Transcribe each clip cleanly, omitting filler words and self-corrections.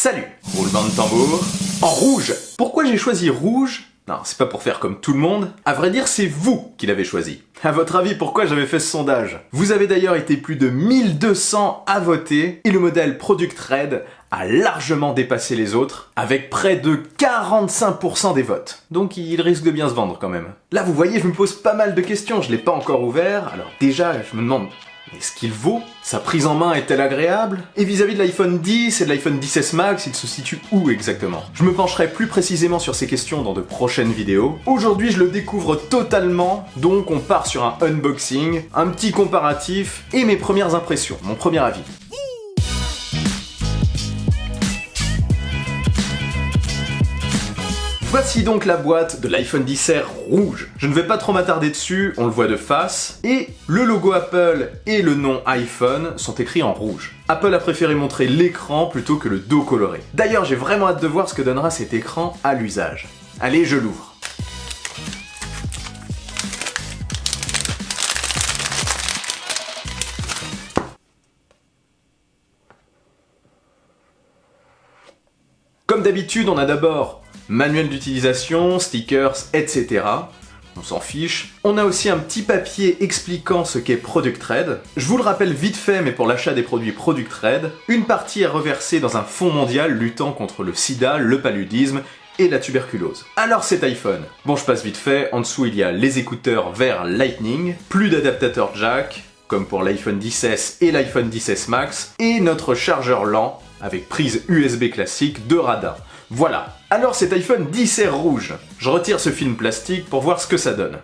Salut! Roulement de tambour. En rouge! Pourquoi j'ai choisi rouge? Non, c'est pas pour faire comme tout le monde. À vrai dire, c'est vous qui l'avez choisi. À votre avis, pourquoi j'avais fait ce sondage? Vous avez d'ailleurs été plus de 1200 à voter, et le modèle Product Red a largement dépassé les autres, avec près de 45% des votes. Donc il risque de bien se vendre quand même. Là, vous voyez, je me pose pas mal de questions, je l'ai pas encore ouvert, alors déjà, je me demande... Est-ce qu'il vaut? Sa prise en main est-elle agréable? Et vis-à-vis de l'iPhone 10 et de l'iPhone XS Max, il se situe où exactement? Je me pencherai plus précisément sur ces questions dans de prochaines vidéos. Aujourd'hui, je le découvre totalement, donc on part sur un unboxing, un petit comparatif et mes premières impressions, mon premier avis. Voici donc la boîte de l'iPhone XR rouge. Je ne vais pas trop m'attarder dessus, on le voit de face. Et le logo Apple et le nom iPhone sont écrits en rouge. Apple a préféré montrer l'écran plutôt que le dos coloré. D'ailleurs, j'ai vraiment hâte de voir ce que donnera cet écran à l'usage. Allez, je l'ouvre. Comme d'habitude, on a d'abord manuel d'utilisation, stickers, etc. On s'en fiche. On a aussi un petit papier expliquant ce qu'est Product Red. Je vous le rappelle vite fait, mais pour l'achat des produits Product Red, une partie est reversée dans un fonds mondial luttant contre le sida, le paludisme et la tuberculose. Alors cet iPhone, bon je passe vite fait, en dessous il y a les écouteurs vers Lightning, plus d'adaptateur jack, comme pour l'iPhone XS et l'iPhone XS Max, et notre chargeur lent, avec prise USB classique de radin. Voilà. Alors cet iPhone XR rouge. Je retire ce film plastique pour voir ce que ça donne.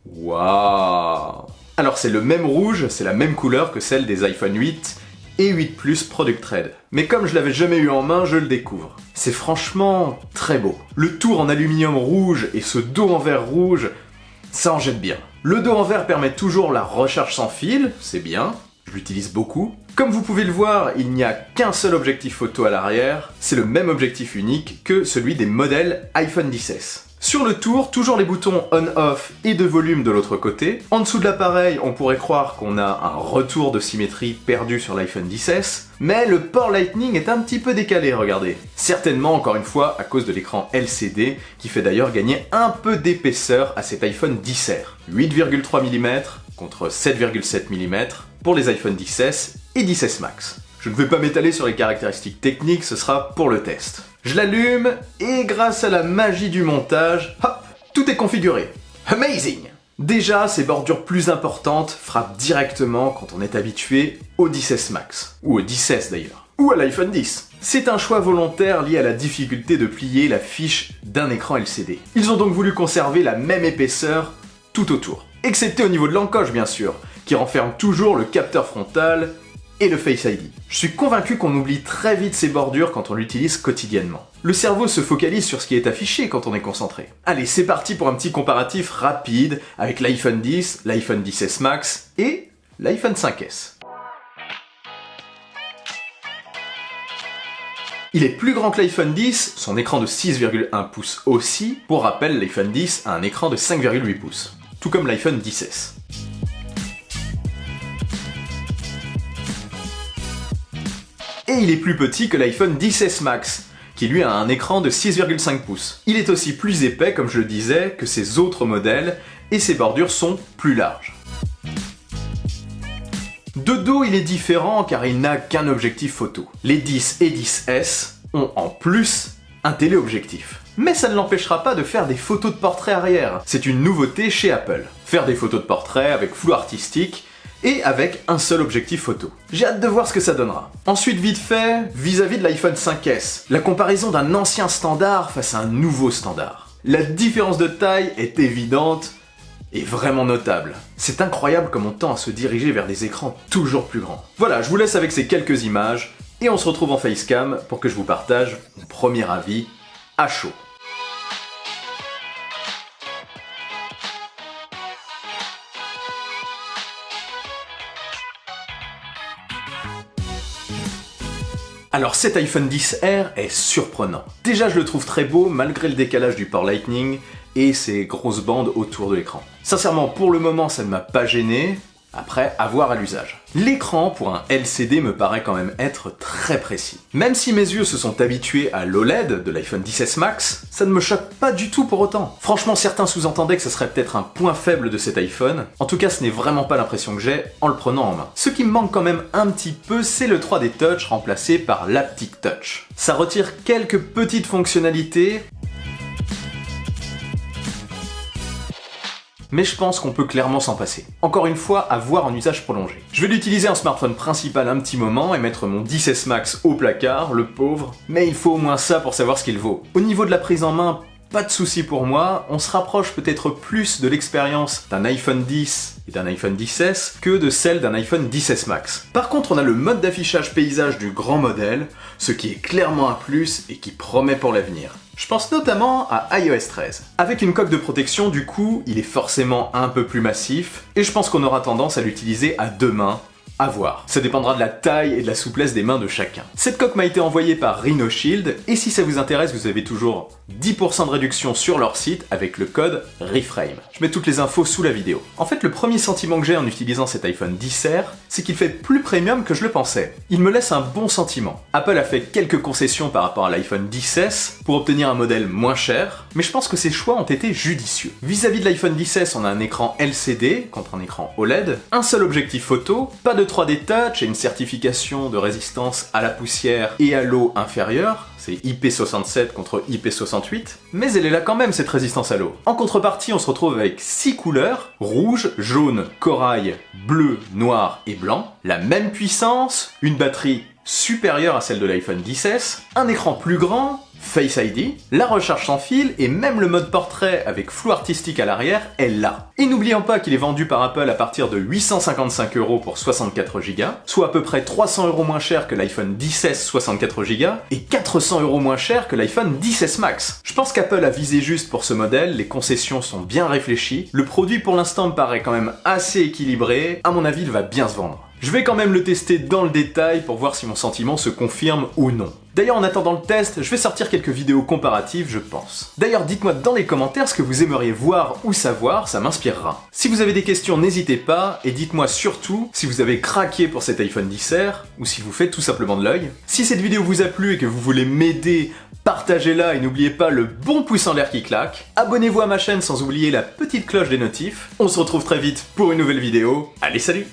Waouh! Alors c'est le même rouge, c'est la même couleur que celle des iPhone 8 et 8 Plus Product Red. Mais comme je l'avais jamais eu en main, je le découvre. C'est franchement très beau. Le tour en aluminium rouge et ce dos en verre rouge, ça en jette bien. Le dos en verre permet toujours la recharge sans fil, c'est bien, je l'utilise beaucoup. Comme vous pouvez le voir, il n'y a qu'un seul objectif photo à l'arrière, c'est le même objectif unique que celui des modèles iPhone XS. Sur le tour, toujours les boutons on-off et de volume de l'autre côté. En dessous de l'appareil, on pourrait croire qu'on a un retour de symétrie perdu sur l'iPhone XS, mais le port Lightning est un petit peu décalé, regardez. Certainement, encore une fois, à cause de l'écran LCD, qui fait d'ailleurs gagner un peu d'épaisseur à cet iPhone XR. 8,3 mm contre 7,7 mm pour les iPhone XS et XS Max. Je ne vais pas m'étaler sur les caractéristiques techniques, ce sera pour le test. Je l'allume, et grâce à la magie du montage, hop, tout est configuré. Amazing! Déjà, ces bordures plus importantes frappent directement quand on est habitué au XS Max, ou au XS d'ailleurs, ou à l'iPhone X. C'est un choix volontaire lié à la difficulté de plier la fiche d'un écran LCD. Ils ont donc voulu conserver la même épaisseur tout autour, excepté au niveau de l'encoche bien sûr, qui renferme toujours le capteur frontal et le Face ID. Je suis convaincu qu'on oublie très vite ces bordures quand on l'utilise quotidiennement. Le cerveau se focalise sur ce qui est affiché quand on est concentré. Allez, c'est parti pour un petit comparatif rapide avec l'iPhone 10, l'iPhone XS Max et l'iPhone 5S. Il est plus grand que l'iPhone 10, son écran de 6,1 pouces aussi. Pour rappel, l'iPhone 10 a un écran de 5,8 pouces, tout comme l'iPhone XS. Et il est plus petit que l'iPhone XS Max, qui lui a un écran de 6,5 pouces. Il est aussi plus épais, comme je le disais, que ses autres modèles, et ses bordures sont plus larges. De dos, il est différent car il n'a qu'un objectif photo. Les 10 et 10S ont en plus un téléobjectif. Mais ça ne l'empêchera pas de faire des photos de portrait arrière. C'est une nouveauté chez Apple. Faire des photos de portrait avec flou artistique, et avec un seul objectif photo. J'ai hâte de voir ce que ça donnera. Ensuite, vite fait, vis-à-vis de l'iPhone 5S, la comparaison d'un ancien standard face à un nouveau standard. La différence de taille est évidente et vraiment notable. C'est incroyable comme on tend à se diriger vers des écrans toujours plus grands. Voilà, je vous laisse avec ces quelques images et on se retrouve en facecam pour que je vous partage mon premier avis à chaud. Alors cet iPhone XR est surprenant. Déjà je le trouve très beau malgré le décalage du port Lightning et ses grosses bandes autour de l'écran. Sincèrement, pour le moment ça ne m'a pas gêné. Après, à voir à l'usage. L'écran pour un LCD me paraît quand même être très précis. Même si mes yeux se sont habitués à l'OLED de l'iPhone XS Max, ça ne me choque pas du tout pour autant. Franchement, certains sous-entendaient que ce serait peut-être un point faible de cet iPhone. En tout cas, ce n'est vraiment pas l'impression que j'ai en le prenant en main. Ce qui me manque quand même un petit peu, c'est le 3D Touch remplacé par l'Haptic Touch. Ça retire quelques petites fonctionnalités, mais je pense qu'on peut clairement s'en passer. Encore une fois, à voir en usage prolongé. Je vais l'utiliser en smartphone principal un petit moment et mettre mon 10S Max au placard, le pauvre, mais il faut au moins ça pour savoir ce qu'il vaut. Au niveau de la prise en main, pas de souci pour moi, on se rapproche peut-être plus de l'expérience d'un iPhone X et d'un iPhone XS que de celle d'un iPhone XS Max. Par contre, on a le mode d'affichage paysage du grand modèle, ce qui est clairement un plus et qui promet pour l'avenir. Je pense notamment à iOS 13. Avec une coque de protection, du coup, il est forcément un peu plus massif, et je pense qu'on aura tendance à l'utiliser à deux mains. À voir. Ça dépendra de la taille et de la souplesse des mains de chacun. Cette coque m'a été envoyée par Rhino Shield, et si ça vous intéresse, vous avez toujours 10% de réduction sur leur site avec le code REFRAME. Je mets toutes les infos sous la vidéo. En fait, le premier sentiment que j'ai en utilisant cet iPhone XR, c'est qu'il fait plus premium que je le pensais. Il me laisse un bon sentiment. Apple a fait quelques concessions par rapport à l'iPhone XS pour obtenir un modèle moins cher, mais je pense que ces choix ont été judicieux. Vis-à-vis de l'iPhone XS, on a un écran LCD contre un écran OLED, un seul objectif photo, pas de 3D Touch et une certification de résistance à la poussière et à l'eau inférieure, c'est IP67 contre IP68, mais elle est là quand même cette résistance à l'eau. En contrepartie, on se retrouve avec 6 couleurs, rouge, jaune, corail, bleu, noir et blanc, la même puissance, une batterie supérieure à celle de l'iPhone XS, un écran plus grand, Face ID, la recharge sans fil et même le mode portrait avec flou artistique à l'arrière est là. Et n'oublions pas qu'il est vendu par Apple à partir de 855 € pour 64 Go, soit à peu près 300 € moins cher que l'iPhone XS 64 Go et 400 € moins cher que l'iPhone XS Max. Je pense qu'Apple a visé juste pour ce modèle, les concessions sont bien réfléchies, le produit pour l'instant me paraît quand même assez équilibré, à mon avis il va bien se vendre. Je vais quand même le tester dans le détail pour voir si mon sentiment se confirme ou non. D'ailleurs, en attendant le test, je vais sortir quelques vidéos comparatives, je pense. D'ailleurs, dites-moi dans les commentaires ce que vous aimeriez voir ou savoir, ça m'inspirera. Si vous avez des questions, n'hésitez pas, et dites-moi surtout si vous avez craqué pour cet iPhone XR, ou si vous faites tout simplement de l'œil. Si cette vidéo vous a plu et que vous voulez m'aider, partagez-la et n'oubliez pas le bon pouce en l'air qui claque. Abonnez-vous à ma chaîne sans oublier la petite cloche des notifs. On se retrouve très vite pour une nouvelle vidéo. Allez, salut!